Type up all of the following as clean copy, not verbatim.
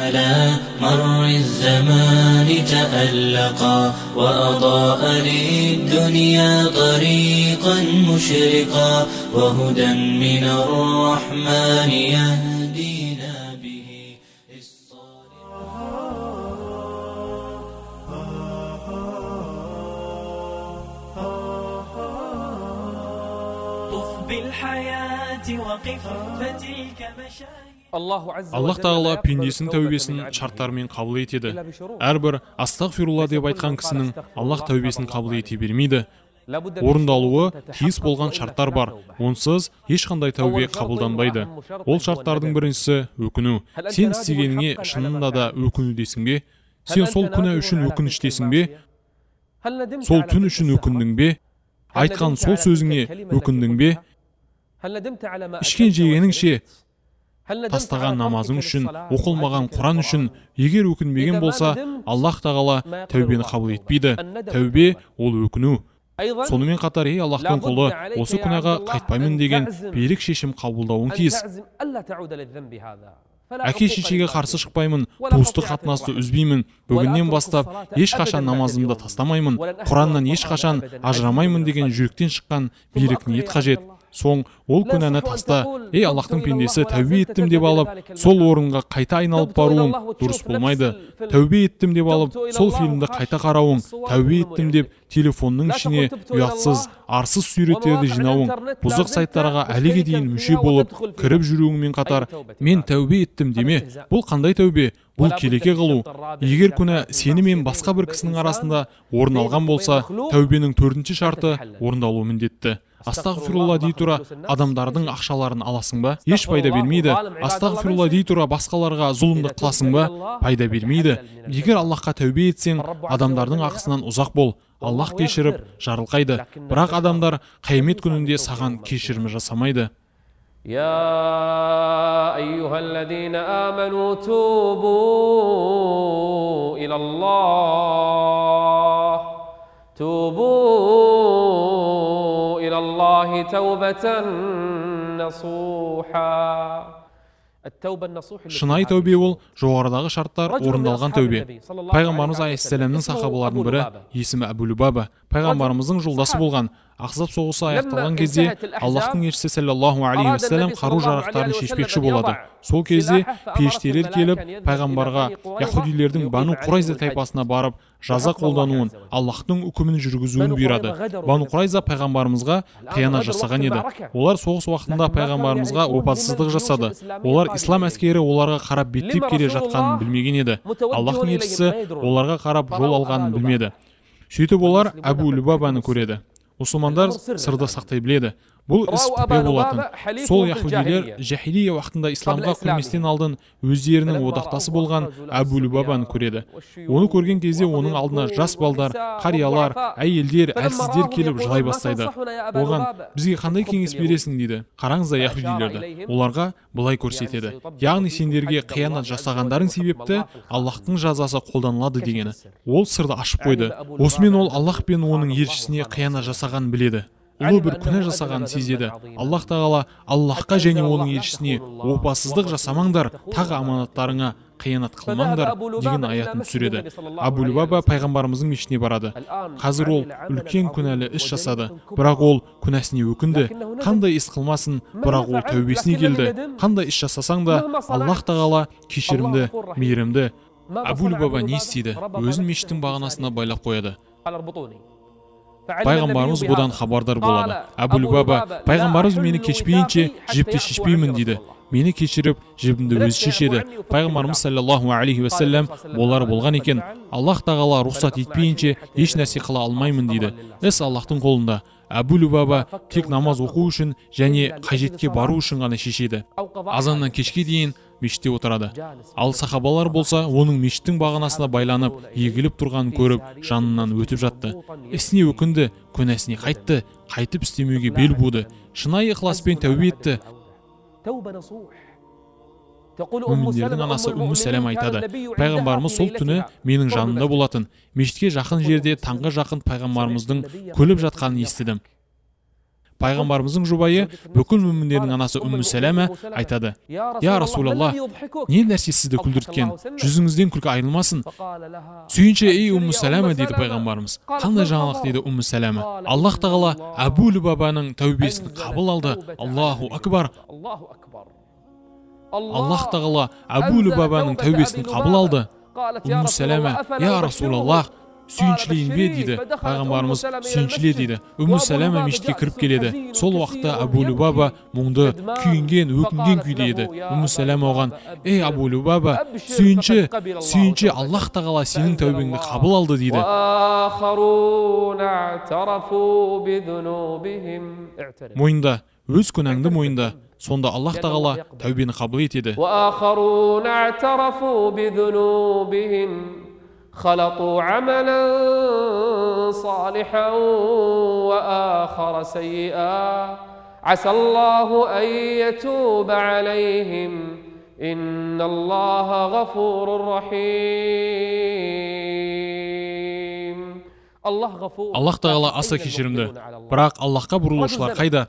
على مر الزمان تألقا وأضاء للدنيا طريقا مشرقا وهدى من الرحمن يهدينا به طف بالحياة وقف فتلك مشاهد. Аллах Тағала пендесінің тәубесін шарттармен қабыл етеді. Әрбір астағфирулла деп айтқан кісінің Аллах тәубесін қабыл ете бермейді. Орындалуы тиіс болған шарттар бар. Онсыз ешқандай тәубе қабылданбайды. Ол шарттардың біріншісі өкіну. Сен істегеніңе шынында да өкінудесің бе? Сен сол күнә үшін өкініштесің бе? Сол түн үшін өкіндің бе? Айтқан сол сөзіңе өкіндің бе? Ішкен жегенің ше? Тастаған намазың үшін, оқылмаған Құран үшін егер өкінбеген болса, Аллах Тағала тәубені қабыл етпейді. Тәубе ол өкіну. Сонымен қатар, ей Аллахтың құлы, осы күнәға қайтпаймын деген берік шешім қабылдауың тиіс. Әке-шешеге қарсы шықпаймын, туыстық қатынасты үзбеймін, бүгіннен бастап ешқашан намазымды тастамаймын, Құраннан ешқашан ажырамаймын деген жүректен шыққан берік ниет қажет. Соң ол күнәні таста, ей Аллахтың пендесі, тәубе еттім деп алып, сол орынға қайта айналып баруың дұрыс болмайды. Тәубе еттім деп алып, сол фильмді қайта қарауың, тәубе еттім деп телефонның ішіне ұятсыз, арсыз суреттерді жинауың, бұзық сайттарға әліге дейін мүше болып, кіріп жүруіңмен қатар, мен тәубе еттім деме. Бұл қандай тәубе? Бұл келеке қылу. Егер күнә сені мен басқа бір кісінің арасында орын алған болса, тәубенің төртінші шарты орындалуы міндетті. Астағфирулла дей тұра адамдардың ақшаларын аласың ба? Еш пайда бермейді. Астағфирулла дей тұра басқаларға зұлымдық қыласың ба? Пайда бермейді. Егер Аллахқа тәубе етсең, адамдардың ақысынан ұзақ бол. Аллах кешіріп жарылқайды. Бірақ адамдар қиямет күнінде саған кешірім жасамайды. يا أيها الذين آمنوا توبوا إلى الله توبة نصوحا. Шынайы тәубе ол жоғарыдағы шарттар орындалған тәубе. Пайғамбарымыз алейхиссаламның сахабаларының бірі, есімі Әбу Любаба, пайғамбарымыздың жолдасы болған. Ахзаб соғысы аяқталған кезде Аллахтың елшісі саллаллаху алейхи уассалам қару-жарақтарын шешпекші болады. Сол кезде періштелер келіп, пайғамбарға яһудилердің Бану Құрайза тайпасына барып, жаза қолдануын, Аллахтың үкімін жүргізуін бұйырады. Бану Құрайза пайғамбарымызға қиянат жасаған еді. Олар соғыс уақытында пайғамбарымызға опасыздық жасады. Олар ислам әскері оларға қарап беттеп келе жатқанын білмеген еді. Аллахтың елшісі оларға қарап жол алғанын білмеді. Сөйтіп олар Әбу Любабаны көреді. Мұсылмандар сырды сақтай біледі. Бұл іс құпия болатын. Сол яһудилер жахилия уақытында исламға кірместен алдын өздерінің одақтасы болған Әбу Любабаны көреді. Оны көрген кезде оның алдына жас балдар, қариялар, әйелдер, әлсіздер келіп жылай бастайды. Оған бізге қандай кеңес бересің дейді. Қараңыздар яһудилерді. Оларға былай көрсетеді. Яғни сендерге қиянат жасағандарың себепті Аллахтың жазасы қолданылады дегені. Ол сырды ашып қойды. Осымен ол Аллах пен оның елшісіне қиянат жасағанын біледі. Ұлы бір күнә жасағанын сезеді. Аллах Тағала Аллахқа және оның елшісіне опасыздық жасамаңдар, тағы аманаттарыңа қиянат қылмаңдар деген аятын түсіреді. Әбу Любаба пайғамбарымыздың мешітіне барады. Қазір ол үлкен күнәлі іс жасады, бірақ ол күнәсіне өкінді. Қандай іс қылмасын, бірақ ол тәубесіне келді. Қандай іс жасасаң да Аллах Тағала кешірімді, мейірімді. Әбу Любаба не істейді? Өзін мешіттің бағанасына байлап қояды. Пайғамбарымыз бұдан хабардар болады. Әбу Любаба, пайғамбарымыз мені кешпейінше жіпті шешпеймін дейді. Мені кешіріп, жібімді өзі шешеді. Пайғамбарымыз саллаллаху алейхи уассалам болар болған екен. Аллах Тағала рұқсат етпейінше еш нәрсе қыла алмаймын дейді. Іс Аллахтың қолында. Әбу Любаба тек намаз оқу үшін және қажетке бару үшін ғана шешеді. Азаннан кешке дейін мешітте отырады. Ал сахабалар болса, оның мешіттің бағанасына байланып, егіліп тұрғанын көріп, жанынан өтіп жатты. Ісіне өкінді, күнәсіне қайтты, қайтып істемеуге бел буды. Шынайы ықыласпен тәубе етті. Мүминдердің анасы Умму Сәләм айтады. Пайғамбарымыз сол түні менің жанымда болатын. Мешітке жақын жерде таңға жақын пайғамбарымыздың күліп жатқанын естідім. Пайғамбарымыздың жұбайы, бүкіл мүміндердің анасы Умму Сәләмә айтады: "Я Расулаллах, не нәрсе сізді күлдірткен? Жүзіңізден күлкі айнылмасын." "Сүйінші, ей Умму Сәләмә," дейді пайғамбарымыз. "Қандай жаңалық?" дейді Умму Сәләмә. "Аллах тағала Абу Лубабаның тәубесін қабыл алды." Аллаху акбар. Аллах тағала Абу Лубабаның тәубесін қабыл алды. Умму Сәләмә: "Я Расулаллах, сүйіншілейін бе?" дейді. Пайғамбарымыз: "Сүйіншіле" дейді. Умму Сәләмә мешітке кіріп келеді. Сол уақытта Абу Лубаба мұңды, күйінген, өкінген күйде еді. Умму Сәләмә оған: "Ей Абу Лубаба, сүйінші, Аллах тағала сенің тәубеңді қабыл алды" дейді. Мойында, өз күнәңді мойында. Сонда Аллах тағала тәубені қабыл етеді. خلطوا عملا صالحا وآخر سيئا عسى الله أن يتوب عليهم إن الله غفور رحيم. Аллах тағала аса кешірімді. Бірақ Аллахқа бұрылушылар қайда?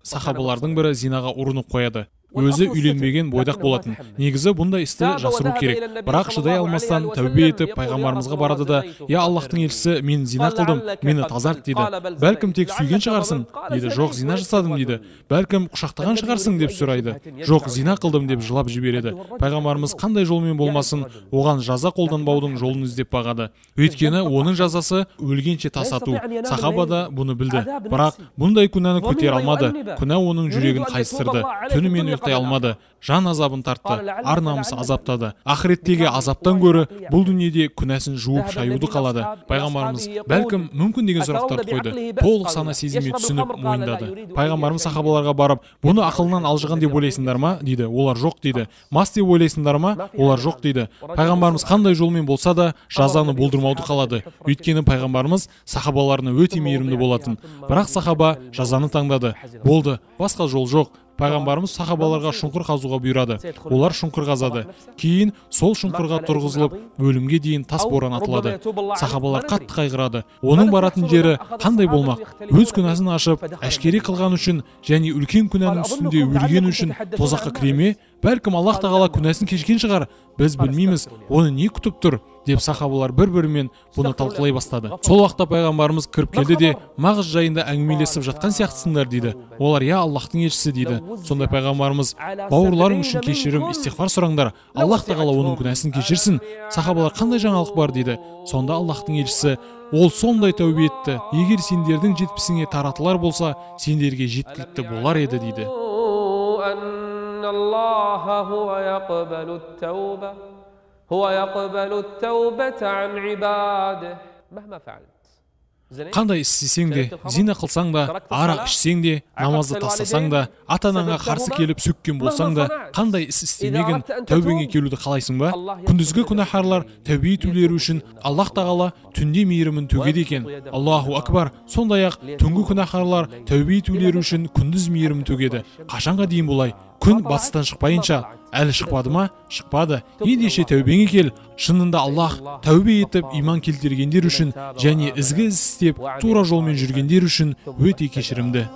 Сахабалардың бірі зинаға ұрынып қояды. Өзі үйленбеген бойдақ болатын. Негізі бұндай істі жасыру керек. Бірақ шыдай алмастан тәубе етіп пайғамбарымызға барады да: "Я Аллахтың елшісі, мен зина қылдым, мені тазарт" дейді. "Бәлкім тек сүйген шығарсың" дейді. "Жоқ, зина жасадым" дейді. "Бәлкім құшақтаған шығарсың" деп сұрайды. "Жоқ, зина қылдым" деп жылап жібереді. Пайғамбарымыз қандай жолмен болмасын, оған жаза қолданбаудың жолын іздеп бағады. Өйткені оның жазасы өлгенше тасату. Сахаба да бұны білді. Бірақ бұндай күнәні көтере алмады. Күнә оның жүрегін қайыстырды. Түнімен ұйықтай алмады. Жан азабын тартты. Ар намысы азаптады. Ақыреттегі азаптан гөрі бұл дүниеде күнәсін жуып шаюды қалады. Пайғамбарымыз бәлкім мүмкін деген сұрақтарды қойды. Толық сана сезімге түсініп мойындады. Пайғамбарымыз сахабаларға барып: "Бұны ақылынан алжыған деп ойлайсыңдар ма?" дейді. Олар: "Жоқ" дейді. "Мас деп ойлайсыңдар ма?" Олар: "Жоқ" дейді. Пайғамбарымыз қандай жолмен болса да жазаны болдырмауды қалады. Өйткені пайғамбарымыз сахабаларына өте мейірімді болатын. Бірақ сахаба жазаны таңдады. Болды, басқа жол жоқ. Пайғамбарымыз сахабаларға шұңқыр қазуға бұйырады. Олар шұңқыр қазады. Кейін сол шұңқырға тұрғызылып, өлімге дейін тас боран атылады. Сахабалар қатты қайғырады. Оның баратын жері қандай болмақ? Өз күнәсін ашып, әшкере қылған үшін және үлкен күнәнің үстінде өлген үшін тозаққа кіре ме? Бәлкім Аллах тағала күнәсін кешкен шығар. Біз білмейміз, оны не күтіп тұр деп сахабалар бір-бірімен бұны талқылай бастады. Сол уақытта пайғамбарымыз кіріп келді де: "Мағыз жайында әңгімелесіп жатқан сияқтысыңдар" дейді. Олар: "Я Аллахтың елшісі" дейді. Сонда пайғамбарымыз: "Бауырларың үшін кешірім, истиғфар сұраңдар, Аллах тағала оның күнәсін кешірсін." Сахабалар: "Қандай жаңалық бар?" дейді. Сонда Аллахтың елшісі: "Ол сондай тәубе етті. Егер сендердің 70-іңе таратылар болса, сендерге жеткілікті болар еді" дейді. Қандай істесең де, зина қылсаң да, арақ ішсең де, намазды тастасаң да, ата-анаңа қарсы келіп сөккен болсаң да, қандай іс істемеген тәубеңе келуді қалайсың ба? Күндізгі күнәһарлар тәубе етулері үшін Аллах тағала түнде мейірімін төгеді екен. Аллаху акбар. Сондай-ақ түнгі күнәһарлар тәубе етулері үшін күндіз мейірімін төгеді. Қашанға дейін болай? Күн батыстан шықпайынша. Әлі шықпады ма? Шықпады. Ендеше тәубеңе кел. Шынында Аллах тәубе етіп иман келтіргендер үшін және ізгі іс істеп тура жолмен жүргендер үшін өте кешірімді.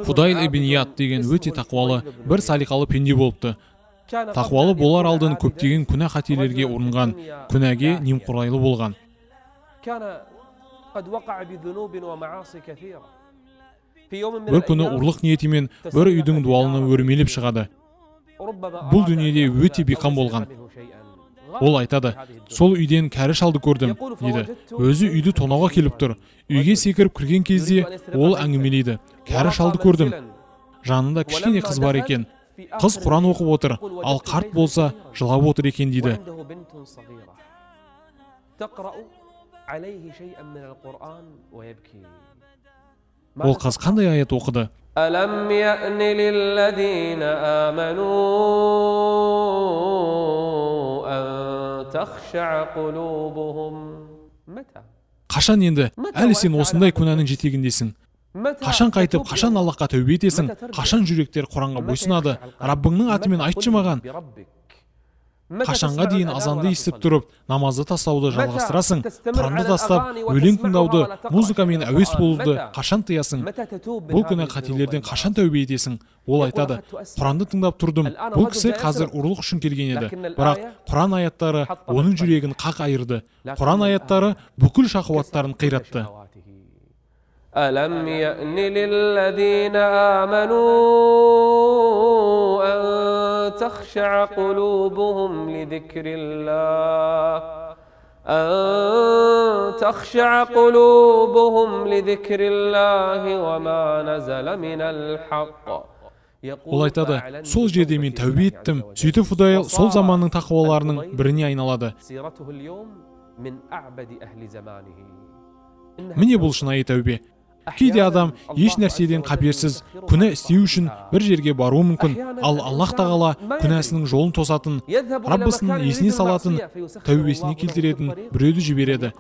Фудайл ибн Ияд деген өте тақуалы, бір салиқалы пенде болыпты. Тақуалы болар алдын көптеген күнә қателерге ұрынған, күнәге немқұрайлы болған. Бір күні ұрлық ниетімен бір үйдің дуалына өрмелеп шығады. Бұл дүниеде өте бейқам болған. Ол айтады: "Сол үйден кәрі шалды көрдім" дейді. Өзі үйді тонауға келіп тұр. Үйге секіріп кірген кезде ол әңгімелейді: "Кәрі шалды көрдім. Жанында кішкене қыз бар екен. Қыз Құран оқып отыр, ал қарт болса жылап отыр екен" дейді. Ол қыз қандай аят оқыды? ألم يأن للذين آمنوا أن تخشع قلوبهم متى Қашан енді? Әлі сен осындай күнәнің жетегіндесің. Қашан қайтып, қашан Аллахқа тәубе етесің? Қашан жүректер Құранға бойсынады? Раббыңның атымен айтшы маған. Қашанға дейін азанды естіп тұрып, намазды тастауды жалғастырасың? Құранды тастап, өлең тыңдауды, музыкамен әуес болуды қашан тыясың? Бұл күні қателерден қашан тәубе етесің? Ол айтады: Құранды тыңдап тұрдым. Бұл кісі қазір ұрлық үшін келген еді. Бірақ Құран аяттары оның жүрегін қақ айырды. Құран аяттары бүкіл шахуаттарын қиратты. ألم يأن للذين آمنوا أن تخشع قلوبهم لذكر الله وما نزل من الحق. Ол айтады: сол жерде мен тәубе еттім. Сөйтіп Фудайл сол заманның тақуаларының біріне айналады. Міне бұл шынайы тәубе. Кейде адам еш нәрседен қаперсіз күнә істеу үшін бір жерге баруы мүмкін, ал Аллах тағала күнәсінің жолын тосатын, Раббысының есіне салатын, тәубесіне келтіретін біреуді жібереді.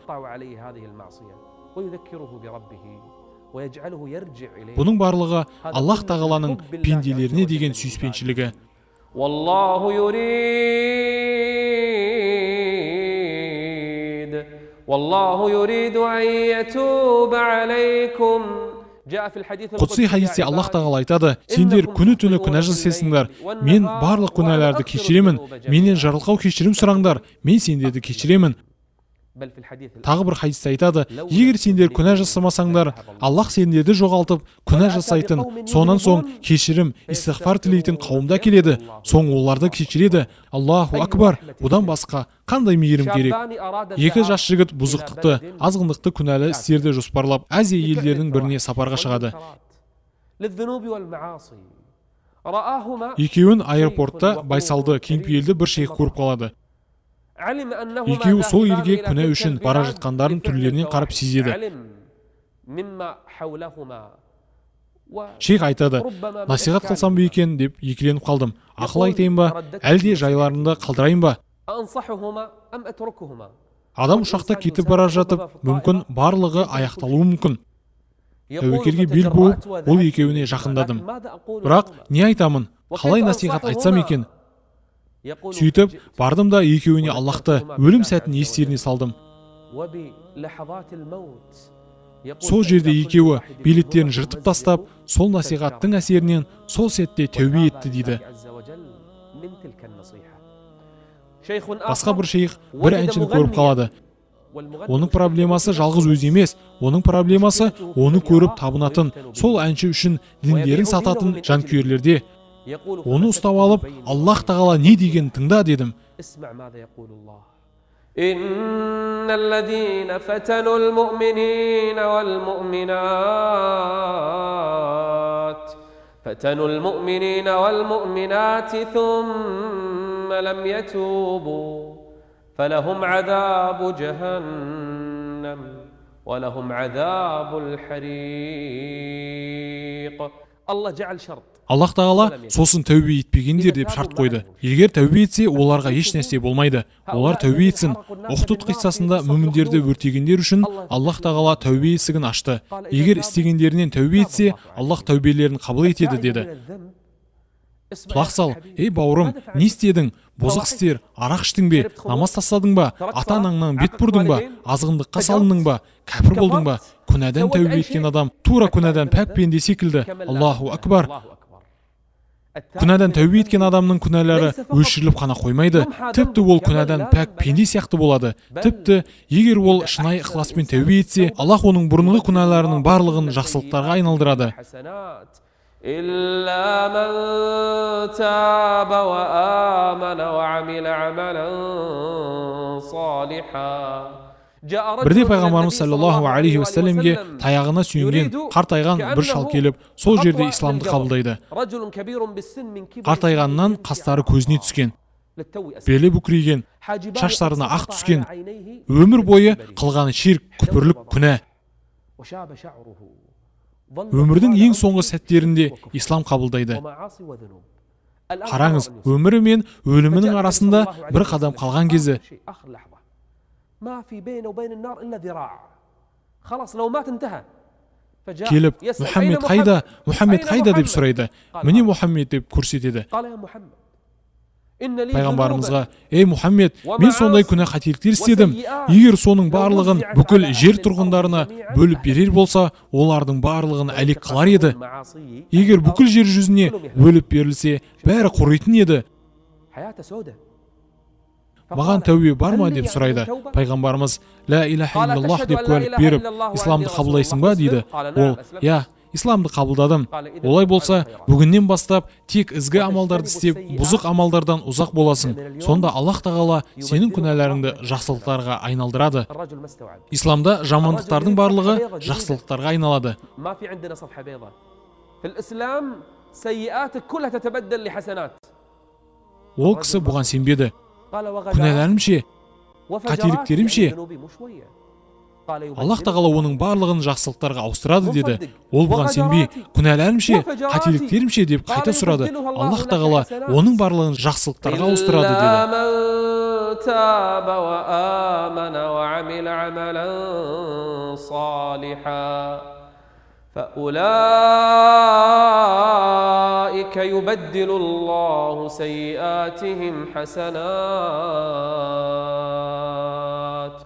Бұның барлығы Аллах тағаланың пенделеріне деген сүйіспеншілігі. والله يريد أن يتوب عليكم. Құдси хадисте Аллах тағала айтады: сендер күні түні күнә жасайсыңдар, мен барлық күнәларды кешіремін, менен жарылқау кешірім сұраңдар, мен сендерді кешіремін. Тағы бір хадисте айтады: егер сендер күнә жасамасаңдар, Аллах сендерді жоғалтып, күнә жасайтын, сонан соң кешірім, истигфар тілейтін қауымда келеді, соң оларды кешіреді. Аллаху акбар. Бұдан басқа қандай мейірім керек? Екі жас жігіт бұзықтықты, азғындықты, күнәлі істерді жоспарлап, Азия елдерінің біріне сапарға шығады. Екеуін аэропортта байсалды, кеңпейілді бір шейх көріп қалады. Екеуі сол елге күнә үшін бара жатқандарын түрлерінен қарап сезеді. Шейх айтады: насихат қылсам ба екен деп екіленіп қалдым. Ақыл айтайын ба, әлде жайларында қалдырайын ба? Адам ұшақта кетіп бара жатып, мүмкін барлығы аяқталуы мүмкін. Тәуекелге бел буып, ол екеуіне жақындадым. Бірақ не айтамын? Қалай насихат айтсам екен? Сөйтіп, бардым да екеуіне Аллахты өлім сәтін естеріне салдым. Сол жерде екеуі билеттерін жыртып тастап, сол насихаттың әсерінен сол сәтте тәубе етті дейді. Басқа бір шейх бір әншіні көріп қалады. Оның проблемасы жалғыз өзі емес, оның проблемасы оны көріп табынатын, сол әнші үшін діндерін сататын жанкүйерлерде. Оны ұстап алып, Аллах тағала не деген тыңда дедім. إن الذين فتنوا المؤمنين والمؤمنات ثم لم يتوبوا فلهم عذاب جهنم ولهم عذاب الحريق. الله جعل شرط. Аллах тағала сосын тәубе етпегендер деп шарт қойды. Егер тәубе етсе, оларға еш нәрсе болмайды. Олар тәубе етсін. Ухуд қиссасында мүміндерді өртегендер үшін Аллах тағала тәубе есігін ашты. Егер істегендерінен тәубе етсе, Аллах тәубелерін қабыл етеді деді. Құлақ сал: ей бауырым, не істедің? Бозық істер, арақ іштің бе? Намаз тастадың ба? Ата-анаңнан бет бұрдың ба? Азғындыққа салындың ба? Кәпір болдың ба? Күнәдан тәубе еткен адам тура күнәдан пәк пенде секілді. Аллаху акбар. Күнәдан тәубе еткен адамның күнәлары өшіріліп қана қоймайды, тіпті ол күнәдан пәк пенде сияқты болады. Тіпті егер ол шынайы ықыласпен тәубе етсе, Аллах оның бұрынғы күнәларының барлығын жақсылықтарға айналдырады. إلا من تاب وآمن وعمل عملا صالحا. Бірде пайғамбарымыз саллаллаху алейхи уассаламге таяғына сүйенген қартайған бір шал келіп, сол жерде исламды қабылдайды. Қартайғаннан қастары көзіне түскен, белі бүкірейген, шаштарына ақ түскен, өмір бойы қылғаны ширк, күпірлік, күнә. Өмірдің ең соңғы сәттерінде ислам қабылдайды. Қараңыз, өмірі мен өлімінің арасында бір қадам қалған кезі. келіп, Мұхаммед қайда, Мұхаммед қайда деп сұрайды. Міне Мұхаммед деп көрсетеді. Пайғамбарымызға: ей Мұхаммед, мен сондай күнә қателіктер істедім. Егер соның барлығын бүкіл жер тұрғындарына бөліп берер болса, олардың барлығын әлек қылар еді. Егер бүкіл жер жүзіне бөліп берілсе, бәрі құритын еді. Маған тәубе бар ма деп сұрайды. Пайғамбарымыз: ла илаха иллаллах деп куәлік беріп, исламды қабылдайсың ба дейді. Ол: я, исламды қабылдадым. Олай болса, бүгіннен бастап тек ізгі амалдарды істеп, бұзық амалдардан ұзақ боласың. Сонда Аллах тағала сенің күнәларыңды жақсылықтарға айналдырады. Исламда жамандықтардың барлығы жақсылықтарға айналады. Ол кісі бұған сенбеді. Күнәларым ше, қателіктерім ше? Аллах тағала оның барлығын жақсылықтарға ауыстырады деді. Ол бұған сенбей, күнәларым ше, қателіктерім ше деп қайта сұрады. Аллах тағала оның барлығын жақсылықтарға ауыстырады деді. فأولئك يبدل الله سيئاتهم حسنات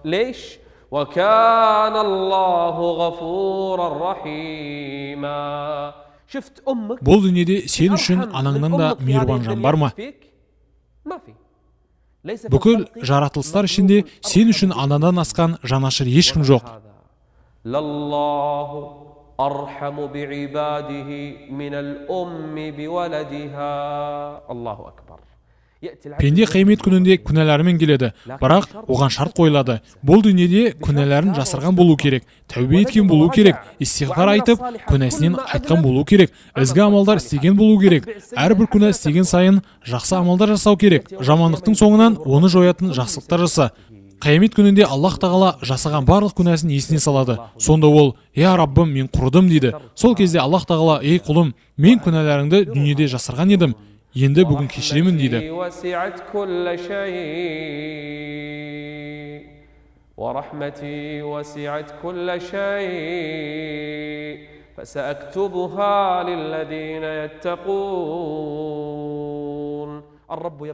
ليش وكان الله غفورا رحيما شفت أمك бұл дүниеде сен үшін анаңнан да мейірбан жан бар ма? Бүкіл жаратылыстар ішінде сен үшін анадан асқан жанашыр ешкім жоқ. أرحم بعباده من الأم بولدها الله أكبر. Пенде қиямет күнінде күнәларымен келеді, бірақ оған шарт қойылады. Бұл дүниеде күнәларын жасырған болу керек, тәубе еткен болу керек, истиғфар айтып, күнәсінен қайтқан болу керек, ізгі амалдар істеген болу керек. Әрбір күнә істеген сайын жақсы амалдар жасау керек. Жамандықтың соңынан оны жоятын жақсылықтар жаса. Қиямет күнінде Аллах тағала жасаған барлық күнәсін есіне салады. Сонда ол: я Раббым, мен құрыдым дейді. Сол кезде Аллах тағала: ей құлым, мен күнәларыңды дүниеде жасырған едім, енді бүгін кешіремін дейді.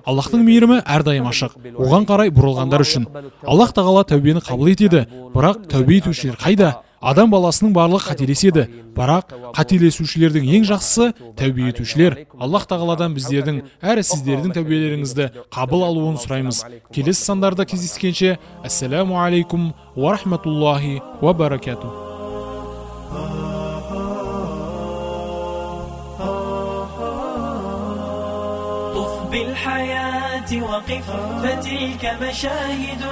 Аллахтың мейірімі әрдайым ашық, оған қарай бұрылғандар үшін. Аллах тағала тәубені қабыл етеді, бірақ тәубе етушілер қайда? Адам баласының барлығы қателеседі, бірақ қателесушілердің ең жақсысы тәубе етушілер. Аллах тағаладан біздердің әрі сіздердің тәубелеріңізді қабыл алуын сұраймыз. Келесі сандарда кездескенше, ассаламу алейкум ва рахматуллахи ва баракату. بالحياة وقف فتلك مشاهد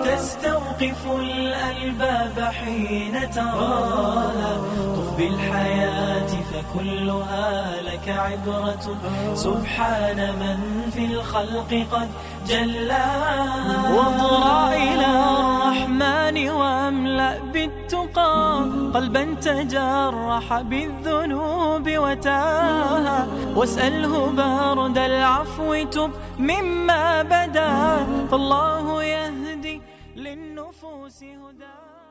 تستوقف الألباب حين تراها. طف بالحياة فكلها لك عبرة سبحان من في الخلق قد جلاها. واضرع إلى الرحمن واملأ بالتقى قلبا تجرح بالذنوب وتاها. واسأله برد العفو تب مما بدا فالله يهدي للنفوس هداها.